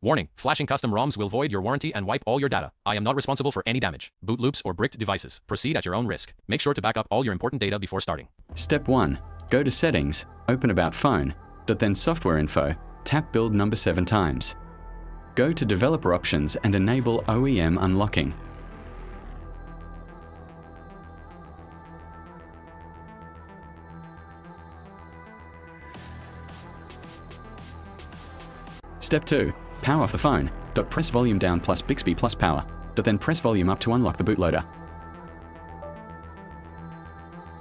Warning, flashing custom ROMs will void your warranty and wipe all your data. I am not responsible for any damage. Boot loops or bricked devices. Proceed at your own risk. Make sure to back up all your important data before starting. Step 1. Go to Settings, open About Phone, then Software Info, tap Build number 7 times. Go to Developer Options and enable OEM unlocking. Step 2. Power off the phone. Press volume down plus Bixby plus power. Then press volume up to unlock the bootloader.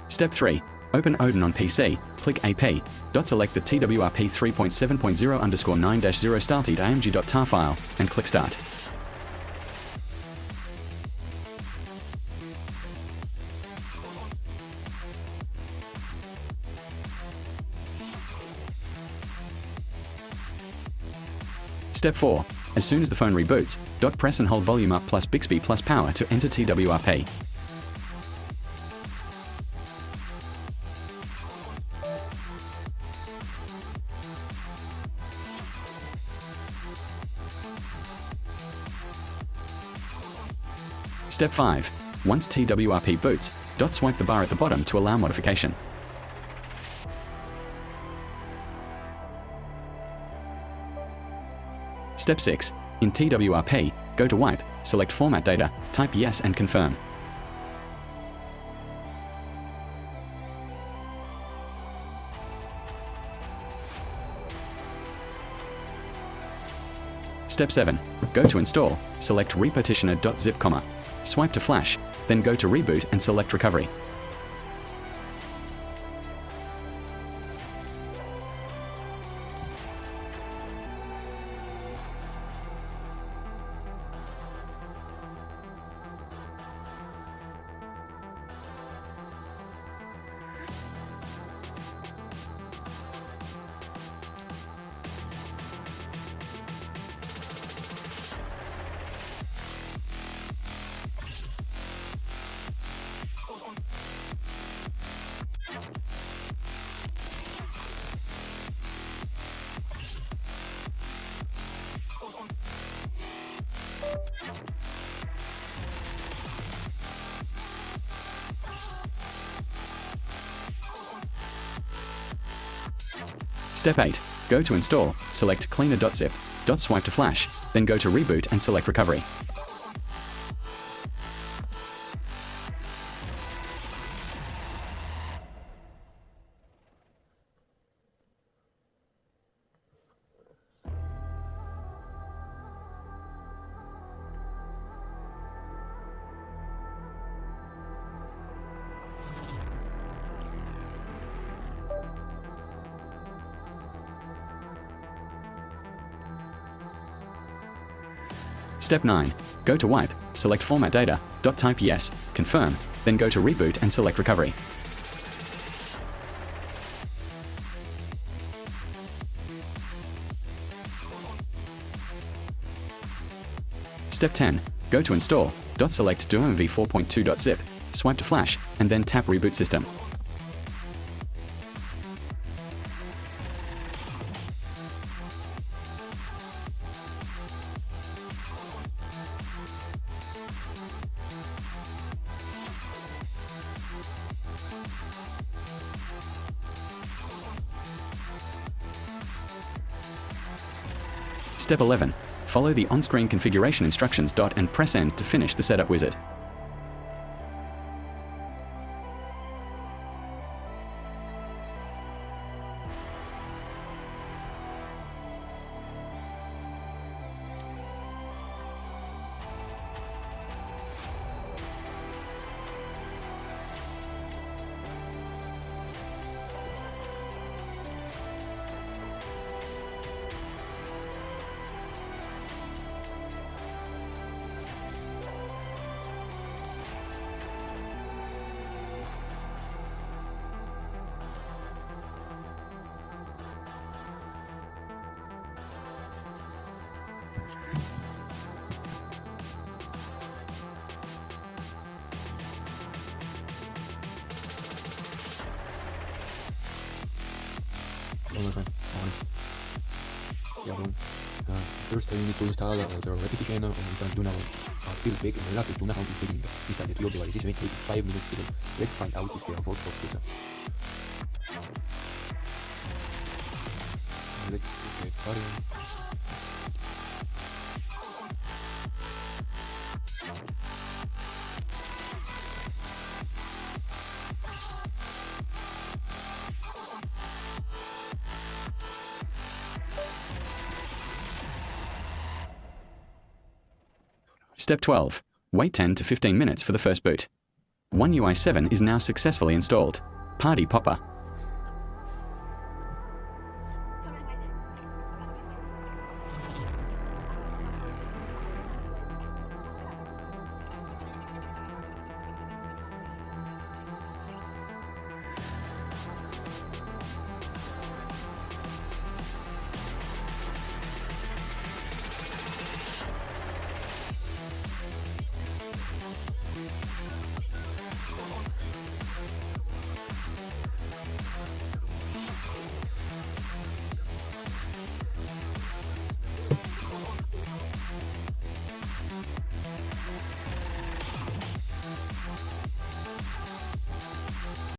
Step 3. Open Odin on PC. Click AP. Select the TWRP 3.7.0_9-0 started.img.tar file and click Start. Step 4. As soon as the phone reboots, press and hold volume up plus Bixby plus power to enter TWRP. Step 5. Once TWRP boots, swipe the bar at the bottom to allow modification. Step 6. In TWRP, go to Wipe, select Format Data, type Yes and confirm. Step 7. Go to Install, select Repartitioner.zip, swipe to Flash, then go to Reboot and select Recovery. Step 8. Go to Install, select Cleaner.zip, swipe to Flash, then go to Reboot and select Recovery. Step 9. Go to Wipe, select Format Data, type Yes, confirm, then go to Reboot and select Recovery. Step 10. Go to Install, select DuoMV 4.2.zip, swipe to Flash, and then tap Reboot System. Step 11. Follow the on-screen configuration instructions and press End to finish the setup wizard. One more time. On. Yeah, boom. First, you need to install the repetition on internal field pick related to account including install the TWRP device. This may take 5 minutes to do. Let's find out if they are both of this. Let's get started. Step 12. Wait 10 to 15 minutes for the first boot. One UI 7 is now successfully installed. Party Popper.